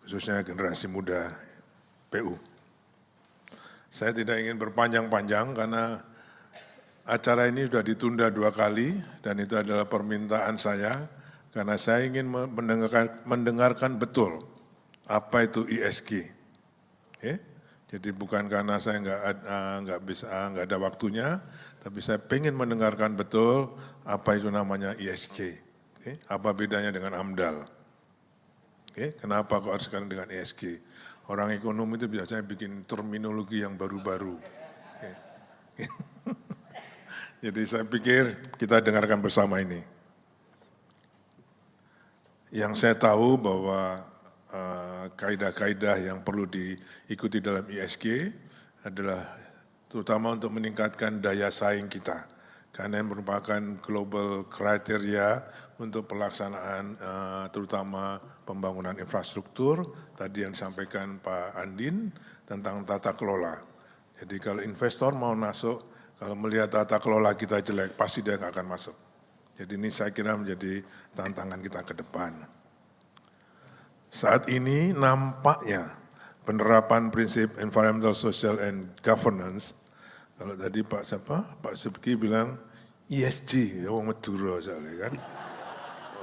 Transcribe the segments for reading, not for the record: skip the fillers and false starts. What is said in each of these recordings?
khususnya generasi muda PU. Saya tidak ingin berpanjang-panjang karena acara ini sudah ditunda 2 kali dan itu adalah permintaan saya karena saya ingin mendengarkan betul apa itu ESG. Okay? Jadi bukan karena saya nggak ada waktunya, tapi saya ingin mendengarkan betul apa itu namanya ESG. Okay? Apa bedanya dengan AMDAL? Okay? Kenapa kok harus sekarang dengan ESG? Orang ekonom itu biasanya bikin terminologi yang baru-baru. Okay? Jadi saya pikir kita dengarkan bersama ini. Yang saya tahu bahwa kaidah-kaidah yang perlu diikuti dalam ESG adalah terutama untuk meningkatkan daya saing kita. Karena yang merupakan global kriteria untuk pelaksanaan terutama pembangunan infrastruktur, tadi yang disampaikan Pak Andin tentang tata kelola. Jadi kalau investor mau masuk, kalau melihat tata kelola kita jelek, pasti dia nggak akan masuk. Jadi ini saya kira menjadi tantangan kita ke depan. Saat ini nampaknya penerapan prinsip environmental, social, and governance, kalau tadi Pak Subki bilang ESG, orang Madura soalnya kan.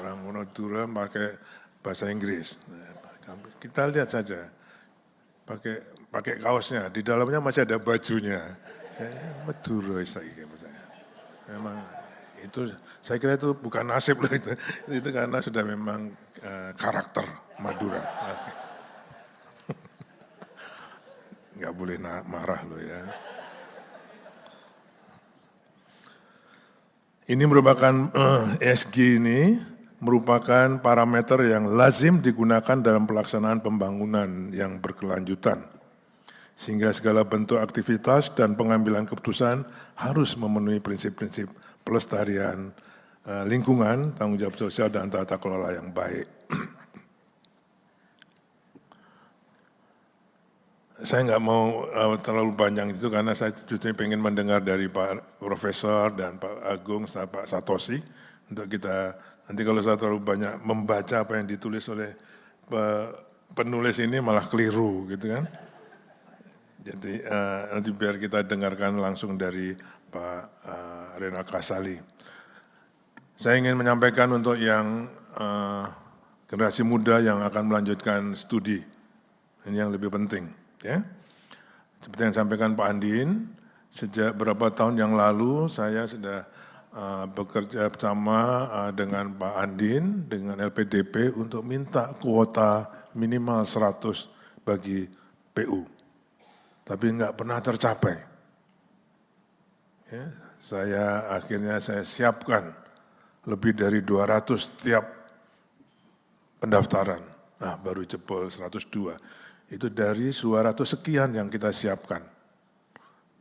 Orang Madura pakai bahasa Inggris. Kita lihat saja, pakai kaosnya, di dalamnya masih ada bajunya. Madura saya memang itu saya kira itu bukan nasib loh itu karena sudah memang karakter Madura. Nggak boleh marah loh ya. Ini merupakan ESG ini merupakan parameter yang lazim digunakan dalam pelaksanaan pembangunan yang berkelanjutan. Sehingga segala bentuk aktivitas dan pengambilan keputusan harus memenuhi prinsip-prinsip pelestarian lingkungan, tanggung jawab sosial, dan tata kelola yang baik. Saya nggak mau terlalu panjang itu karena saya justru ingin mendengar dari Pak Profesor dan Pak Agung, Pak Satoshi, untuk kita, nanti kalau saya terlalu banyak membaca apa yang ditulis oleh penulis ini malah keliru gitu kan. Jadi nanti biar kita dengarkan langsung dari Pak Rena Kasali. Saya ingin menyampaikan untuk yang generasi muda yang akan melanjutkan studi, ini yang lebih penting. Ya. Seperti yang disampaikan Pak Andin, sejak beberapa tahun yang lalu saya sudah bekerja bersama dengan Pak Andin, dengan LPDP untuk minta kuota minimal 100 bagi PU. Tapi enggak pernah tercapai. Ya, akhirnya saya siapkan lebih dari 200 tiap pendaftaran. Nah, baru jebol 102. Itu dari suara sekian yang kita siapkan.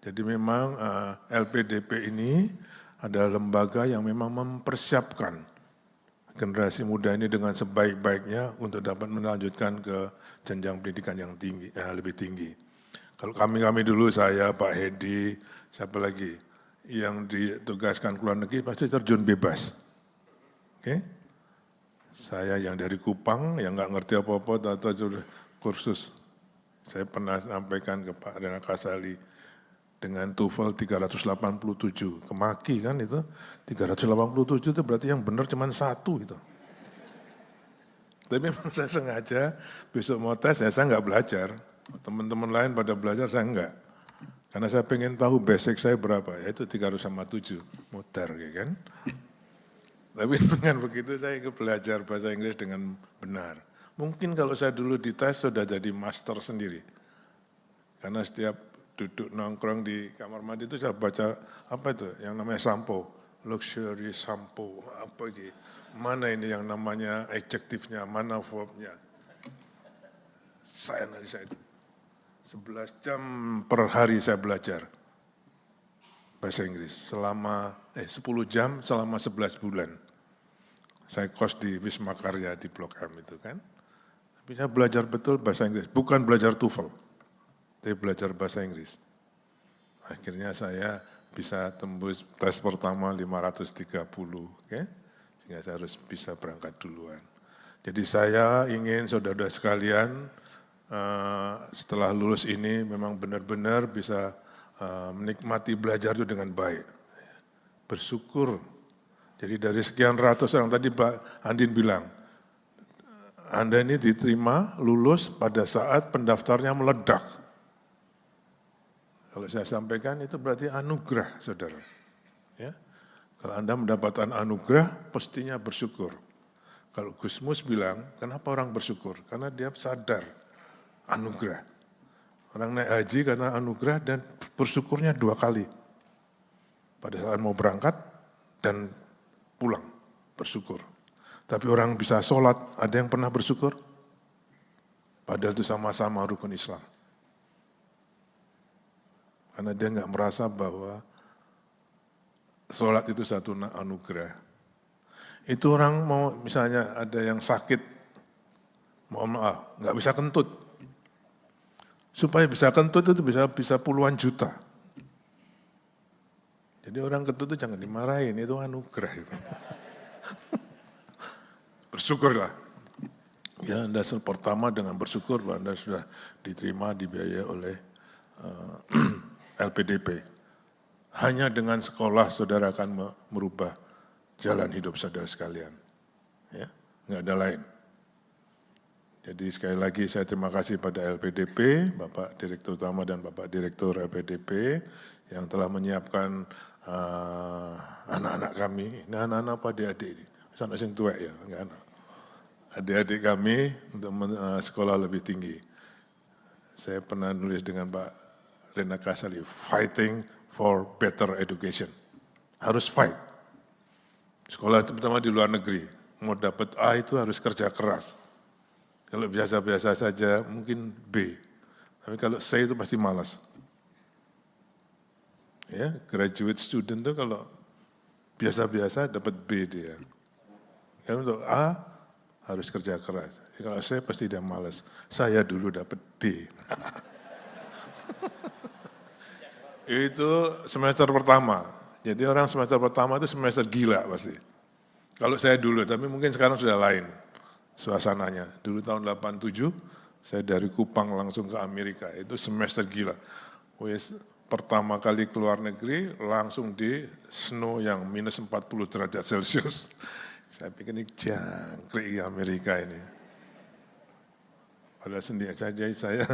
Jadi memang LPDP ini adalah lembaga yang memang mempersiapkan generasi muda ini dengan sebaik-baiknya untuk dapat melanjutkan ke jenjang pendidikan yang tinggi, lebih tinggi. Kalau kami dulu, saya, Pak Hedi, siapa lagi, yang ditugaskan ke luar negeri pasti terjun bebas. Oke? Saya yang dari Kupang, yang nggak ngerti apa-apa, atau kursus. Saya pernah sampaikan ke Pak Rena Kasali, dengan TOEFL 387, kemaki kan itu, 387 itu berarti yang benar cuma 1 itu. Tapi memang saya sengaja, besok mau tes, saya nggak belajar. Teman-teman lain pada belajar, saya enggak. Karena saya pengen tahu basic saya berapa, yaitu 307, muter kan. Tapi dengan begitu saya belajar bahasa Inggris dengan benar. Mungkin kalau saya dulu dites sudah jadi master sendiri. Karena setiap duduk nongkrong di kamar mandi itu saya baca, apa itu, yang namanya sampo, luxury sampo, apa gitu. Mana ini yang namanya adjektifnya, mana verbnya. Saya analisa itu. 11 jam per hari saya belajar bahasa Inggris, 10 jam selama 11 bulan. Saya kos di Wisma Karya di Blok M itu kan. Tapi saya belajar betul bahasa Inggris, bukan belajar TOEFL, tapi belajar bahasa Inggris. Akhirnya saya bisa tembus tes pertama 530, okay? Sehingga saya harus bisa berangkat duluan. Jadi saya ingin saudara-saudara sekalian setelah lulus ini memang benar-benar bisa menikmati belajar itu dengan baik. Bersyukur. Jadi dari sekian ratus orang tadi Pak Andin bilang, Anda ini diterima lulus pada saat pendaftarnya meledak. Kalau saya sampaikan itu berarti anugerah, saudara. Ya. Kalau Anda mendapatkan anugerah, pastinya bersyukur. Kalau Gusmus bilang, kenapa orang bersyukur? Karena dia sadar anugerah. Orang naik haji karena anugerah dan bersyukurnya 2 kali. Pada saat mau berangkat dan pulang, bersyukur. Tapi orang bisa sholat, ada yang pernah bersyukur? Padahal itu sama-sama rukun Islam. Karena dia nggak merasa bahwa sholat itu satu anugerah. Itu orang mau misalnya ada yang sakit, mohon maaf, nggak bisa kentut. Supaya bisa kentut itu bisa puluhan juta. Jadi orang kentut itu jangan dimarahin, itu anugerah itu. Bersyukurlah. Ya, Anda pertama dengan bersyukur bahwa Anda sudah diterima, dibiayai oleh LPDP. Hanya dengan sekolah saudara akan merubah jalan hidup saudara sekalian. Ya, nggak ada lain. Jadi sekali lagi saya terima kasih pada LPDP, Bapak Direktur Utama dan Bapak Direktur LPDP yang telah menyiapkan anak-anak kami. Ini anak-anak apa adik-adik ini? Sampai sing tua ya, enggak anak. Adik-adik kami untuk sekolah lebih tinggi. Saya pernah nulis dengan Pak Rena Kasali, fighting for better education. Harus fight. Sekolah itu pertama di luar negeri, mau dapat A itu harus kerja keras. Kalau biasa-biasa saja mungkin B, tapi kalau C itu pasti malas. Ya, graduate student itu kalau biasa-biasa dapat B dia. Kalau untuk A harus kerja keras. Kalau C pasti dia malas. Saya dulu dapat D. Itu semester pertama. Jadi orang semester pertama itu semester gila pasti. Kalau saya dulu, tapi mungkin sekarang sudah lain suasananya. Dulu tahun 87, saya dari Kupang langsung ke Amerika. Itu semester gila. Pertama kali keluar negeri, langsung di snow yang minus 40 derajat Celcius. Saya pikir ini jangkrik Amerika ini. Padahal sendiri saja saya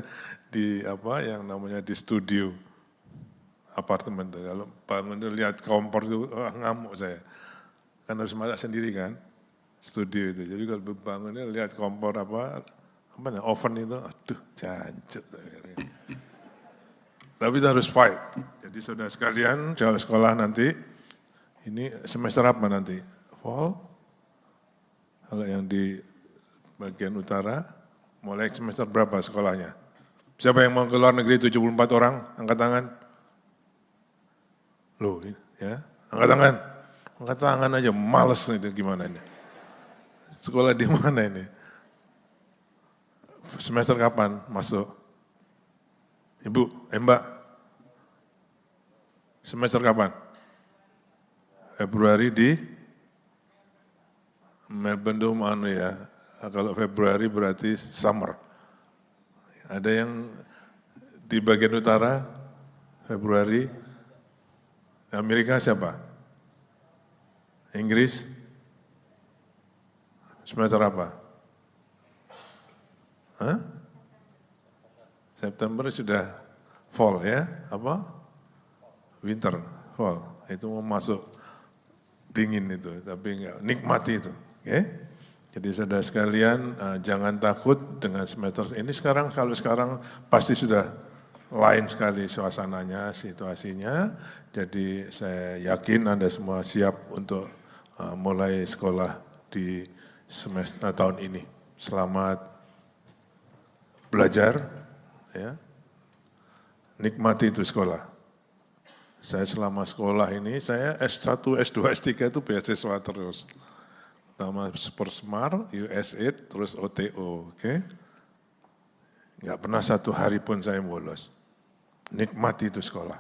di yang namanya di studio apartemen. Kalau bangun itu lihat kompor itu ngamuk saya. Kan harus masak sendiri kan, studio itu. Jadi kalau bangunnya lihat kompor oven itu, aduh jancet. Tapi itu harus fight. Jadi saudara sekalian, kalau sekolah nanti, ini semester apa nanti? Fall? Kalau yang di bagian utara, mulai semester berapa sekolahnya? Siapa yang mau ke luar negeri 74 orang? Angkat tangan. Loh, ya, angkat tangan. Angkat tangan aja, males itu gimana ini. Sekolah di mana ini? Semester kapan masuk? Ibu, Mbak, semester kapan? Februari di Melbourne itu mana ya? Kalau Februari berarti summer. Ada yang di bagian utara, Februari, Amerika siapa? Inggris, semester apa? Hah? September sudah fall ya, winter, fall. Itu mau masuk dingin itu, tapi enggak, nikmati itu. Okay? Jadi saudara sekalian, jangan takut dengan semester ini. Kalau sekarang pasti sudah lain sekali suasananya, situasinya. Jadi saya yakin Anda semua siap untuk mulai sekolah di semester tahun ini. Selamat belajar, ya. Nikmati itu sekolah. Saya selama sekolah ini, saya S1, S2, S3 itu beasiswa terus. Pertama Supersmart, USAID, terus OTO, oke? Nggak pernah satu hari pun saya bolos. Nikmati itu sekolah.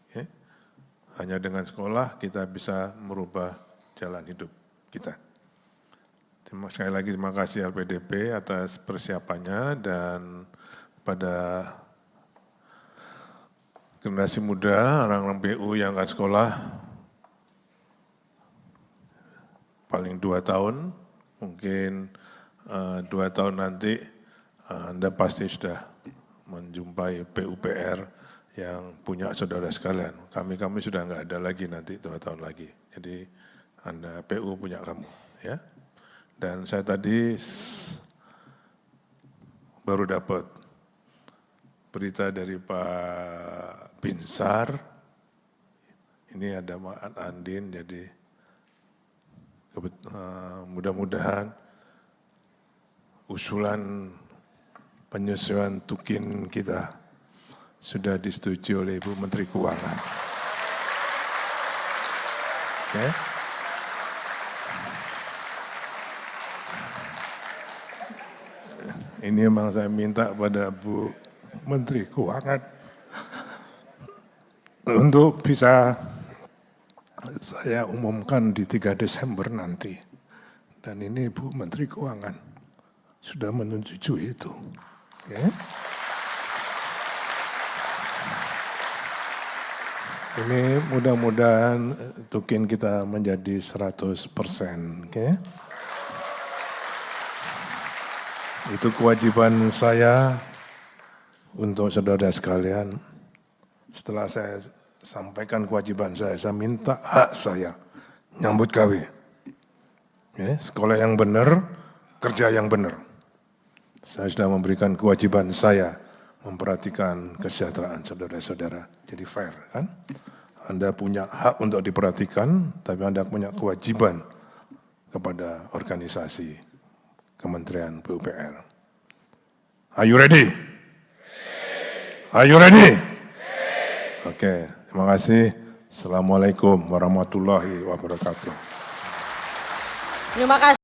Okay? Hanya dengan sekolah kita bisa merubah jalan hidup kita. Sekali lagi terima kasih LPDP atas persiapannya, dan pada generasi muda, orang-orang PU yang akan sekolah paling 2 tahun, mungkin 2 tahun nanti Anda pasti sudah menjumpai PUPR yang punya saudara sekalian. Kami sudah nggak ada lagi nanti 2 tahun lagi. Jadi Anda PU punya kamu, ya. Dan saya tadi baru dapat berita dari Pak Binsar, ini ada Mak Andin, jadi mudah-mudahan usulan penyesuaian tukin kita sudah disetujui oleh Ibu Menteri Keuangan. Okay. Ini memang saya minta pada Bu Menteri Keuangan untuk bisa saya umumkan di 3 Desember nanti. Dan ini Bu Menteri Keuangan sudah menyetujui itu. Okay. Ini mudah-mudahan tukin kita menjadi 100%. Okay. Itu kewajiban saya untuk saudara sekalian. Setelah saya sampaikan kewajiban saya minta hak saya nyambut gawe. Ya, sekolah yang benar, kerja yang benar. Saya sudah memberikan kewajiban saya memperhatikan kesejahteraan saudara-saudara. Jadi fair, kan? Anda punya hak untuk diperhatikan, tapi Anda punya kewajiban kepada organisasi Kementerian PUPR. Are you ready? Are you ready? Oke, terima kasih. Assalamualaikum warahmatullahi wabarakatuh. Terima kasih.